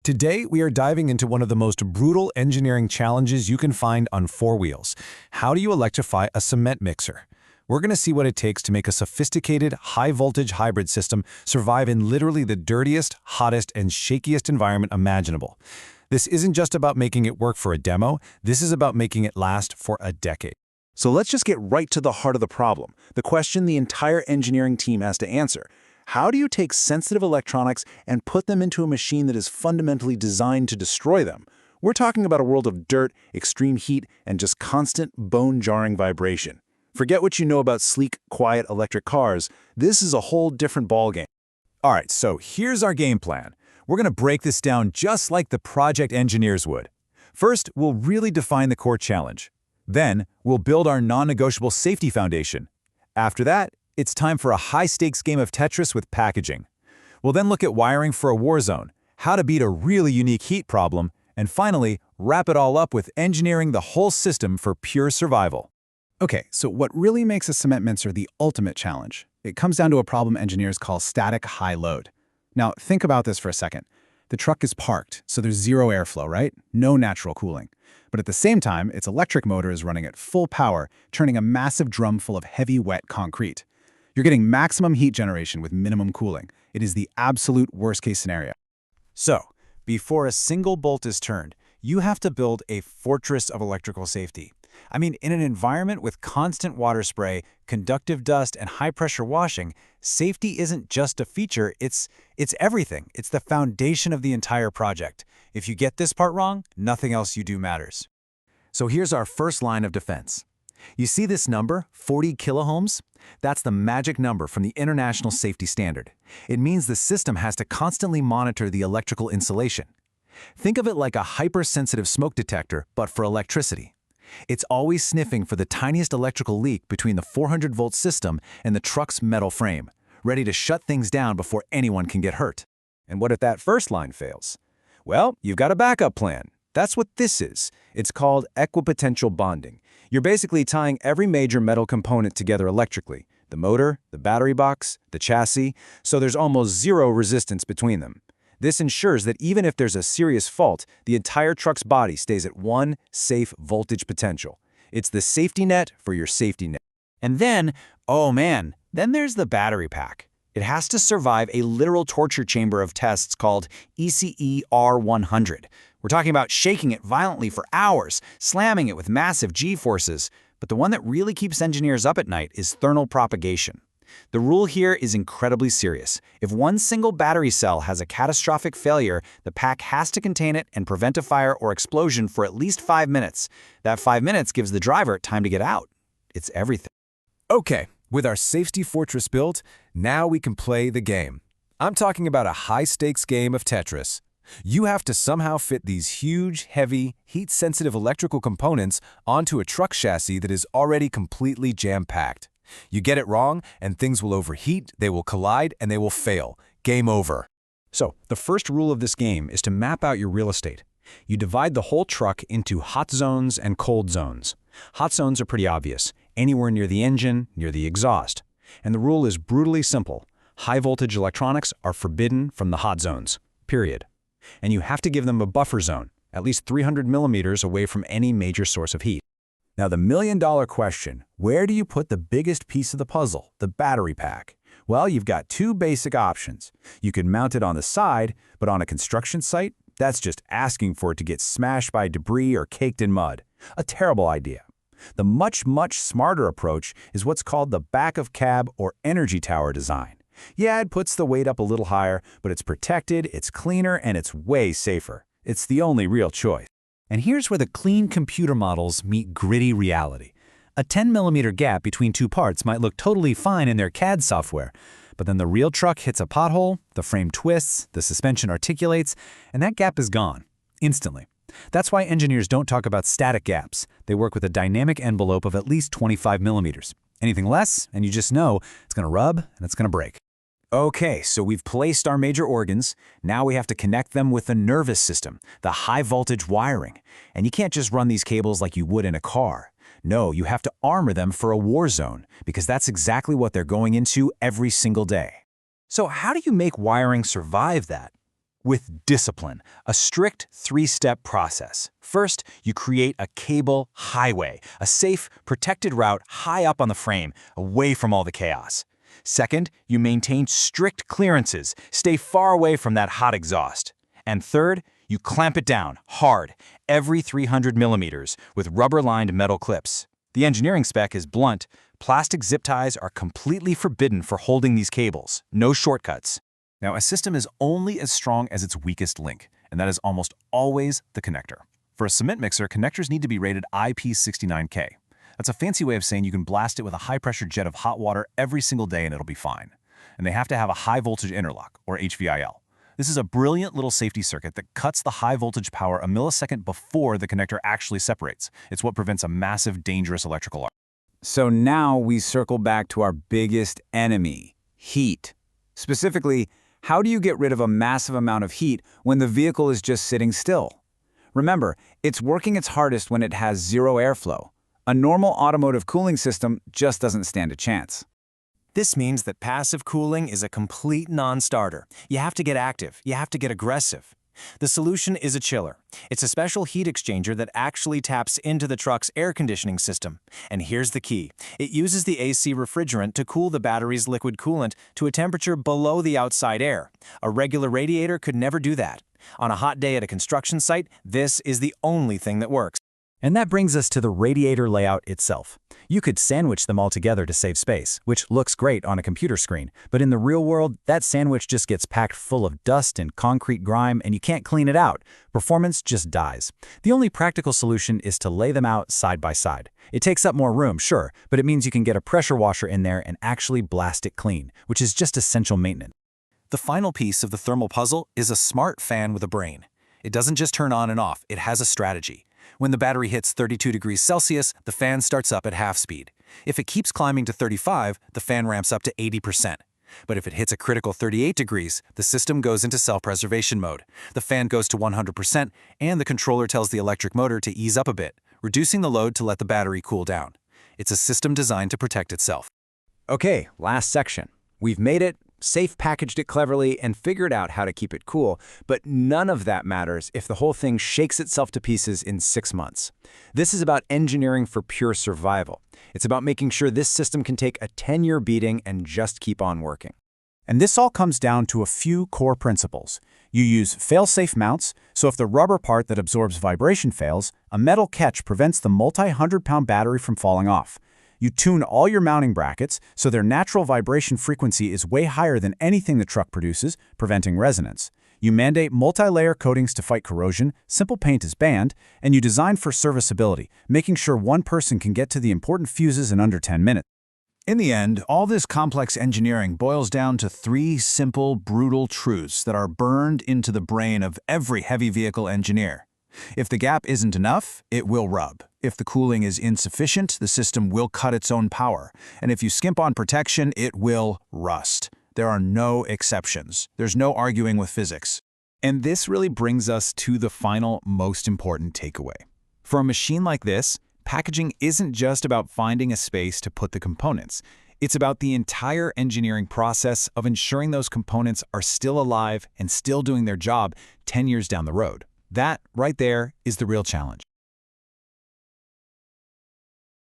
Today, we are diving into one of the most brutal engineering challenges you can find on four wheels. How do you electrify a cement mixer? We're going to see what it takes to make a sophisticated, high-voltage hybrid system survive in literally the dirtiest, hottest, and shakiest environment imaginable. This isn't just about making it work for a demo, this is about making it last for a decade. So let's just get right to the heart of the problem, the question the entire engineering team has to answer. How do you take sensitive electronics and put them into a machine that is fundamentally designed to destroy them? We're talking about a world of dirt, extreme heat, and just constant bone-jarring vibration. Forget what you know about sleek, quiet electric cars. This is a whole different ballgame. All right, so here's our game plan. We're going to break this down just like the project engineers would. First, we'll really define the core challenge. Then, we'll build our non-negotiable safety foundation. After that, it's time for a high-stakes game of Tetris with packaging. We'll then look at wiring for a war zone, how to beat a really unique heat problem, and finally, wrap it all up with engineering the whole system for pure survival. Okay, so what really makes a cement mixer the ultimate challenge? It comes down to a problem engineers call static high load. Now, think about this for a second. The truck is parked, so there's zero airflow, right? No natural cooling. But at the same time, its electric motor is running at full power, turning a massive drum full of heavy, wet concrete. You're getting maximum heat generation with minimum cooling. It is the absolute worst-case scenario. So, before a single bolt is turned, you have to build a fortress of electrical safety. I mean, in an environment with constant water spray, conductive dust, and high-pressure washing, safety isn't just a feature, it's everything. It's the foundation of the entire project. If you get this part wrong, nothing else you do matters. So here's our first line of defense. You see this number, 40 kiloohms? That's the magic number from the International Safety Standard. It means the system has to constantly monitor the electrical insulation. Think of it like a hypersensitive smoke detector, but for electricity. It's always sniffing for the tiniest electrical leak between the 400-volt system and the truck's metal frame, ready to shut things down before anyone can get hurt. And what if that first line fails? Well, you've got a backup plan. That's what this is. It's called equipotential bonding. You're basically tying every major metal component together electrically, the motor, the battery box, the chassis, so there's almost zero resistance between them. This ensures that even if there's a serious fault, the entire truck's body stays at one safe voltage potential. It's the safety net for your safety net. And then, oh man, then there's the battery pack. It has to survive a literal torture chamber of tests called ECER100. We're talking about shaking it violently for hours, slamming it with massive G-forces. But the one that really keeps engineers up at night is thermal propagation. The rule here is incredibly serious. If one single battery cell has a catastrophic failure, the pack has to contain it and prevent a fire or explosion for at least 5 minutes. That 5 minutes gives the driver time to get out. It's everything. Okay, with our safety fortress built, now we can play the game. I'm talking about a high-stakes game of Tetris. You have to somehow fit these huge, heavy, heat-sensitive electrical components onto a truck chassis that is already completely jam-packed. You get it wrong, and things will overheat, they will collide, and they will fail. Game over. So, the first rule of this game is to map out your real estate. You divide the whole truck into hot zones and cold zones. Hot zones are pretty obvious, anywhere near the engine, near the exhaust. And the rule is brutally simple. High-voltage electronics are forbidden from the hot zones, period. And you have to give them a buffer zone, at least 300 millimeters away from any major source of heat. Now the million-dollar question, where do you put the biggest piece of the puzzle, the battery pack? Well, you've got two basic options. You can mount it on the side, but on a construction site, that's just asking for it to get smashed by debris or caked in mud. A terrible idea. The much smarter approach is what's called the back-of-cab or energy tower design. Yeah, it puts the weight up a little higher, but it's protected, it's cleaner, and it's way safer. It's the only real choice. And here's where the clean computer models meet gritty reality. A 10mm gap between two parts might look totally fine in their CAD software, but then the real truck hits a pothole, the frame twists, the suspension articulates, and that gap is gone, instantly. That's why engineers don't talk about static gaps. They work with a dynamic envelope of at least 25 millimeters. Anything less, and you just know it's going to rub and it's going to break. Okay, so we've placed our major organs. Now we have to connect them with the nervous system, the high-voltage wiring. And you can't just run these cables like you would in a car. No, you have to armor them for a war zone, because that's exactly what they're going into every single day. So how do you make wiring survive that? With discipline, a strict 3-step process. First, you create a cable highway, a safe, protected route high up on the frame, away from all the chaos. Second, you maintain strict clearances, stay far away from that hot exhaust. And third, you clamp it down, hard, every 300 millimeters, with rubber-lined metal clips. The engineering spec is blunt. Plastic zip ties are completely forbidden for holding these cables. No shortcuts. Now, a system is only as strong as its weakest link, and that is almost always the connector. For a cement mixer, connectors need to be rated IP69K. That's a fancy way of saying you can blast it with a high-pressure jet of hot water every single day and it'll be fine. And they have to have a high-voltage interlock, or HVIL. This is a brilliant little safety circuit that cuts the high-voltage power a millisecond before the connector actually separates. It's what prevents a massive, dangerous electrical arc. So now we circle back to our biggest enemy, heat. Specifically, how do you get rid of a massive amount of heat when the vehicle is just sitting still? Remember, it's working its hardest when it has zero airflow. A normal automotive cooling system just doesn't stand a chance. This means that passive cooling is a complete non-starter. You have to get active. You have to get aggressive. The solution is a chiller. It's a special heat exchanger that actually taps into the truck's air conditioning system. And here's the key. It uses the AC refrigerant to cool the battery's liquid coolant to a temperature below the outside air. A regular radiator could never do that. On a hot day at a construction site, this is the only thing that works. And that brings us to the radiator layout itself. You could sandwich them all together to save space, which looks great on a computer screen. But in the real world, that sandwich just gets packed full of dust and concrete grime, and you can't clean it out. Performance just dies. The only practical solution is to lay them out side by side. It takes up more room, sure, but it means you can get a pressure washer in there and actually blast it clean, which is just essential maintenance. The final piece of the thermal puzzle is a smart fan with a brain. It doesn't just turn on and off, it has a strategy. When the battery hits 32 degrees Celsius, the fan starts up at half speed. If it keeps climbing to 35, the fan ramps up to 80%. But if it hits a critical 38 degrees, the system goes into self-preservation mode. The fan goes to 100%, and the controller tells the electric motor to ease up a bit, reducing the load to let the battery cool down. It's a system designed to protect itself. Okay, last section. We've made it, safe packaged it cleverly, and figured out how to keep it cool, but none of that matters if the whole thing shakes itself to pieces in 6 months. This is about engineering for pure survival. It's about making sure this system can take a 10-year beating and just keep on working. And this all comes down to a few core principles. You use fail-safe mounts, so if the rubber part that absorbs vibration fails, a metal catch prevents the multi-100-pound battery from falling off. You tune all your mounting brackets so their natural vibration frequency is way higher than anything the truck produces, preventing resonance. You mandate multi-layer coatings to fight corrosion, simple paint is banned, and you design for serviceability, making sure one person can get to the important fuses in under 10 minutes. In the end, all this complex engineering boils down to 3 simple, brutal truths that are burned into the brain of every heavy vehicle engineer. If the gap isn't enough, it will rub. If the cooling is insufficient, the system will cut its own power. And if you skimp on protection, it will rust. There are no exceptions. There's no arguing with physics. And this really brings us to the final, most important takeaway. For a machine like this, packaging isn't just about finding a space to put the components. It's about the entire engineering process of ensuring those components are still alive and still doing their job 10 years down the road. That, right there, is the real challenge.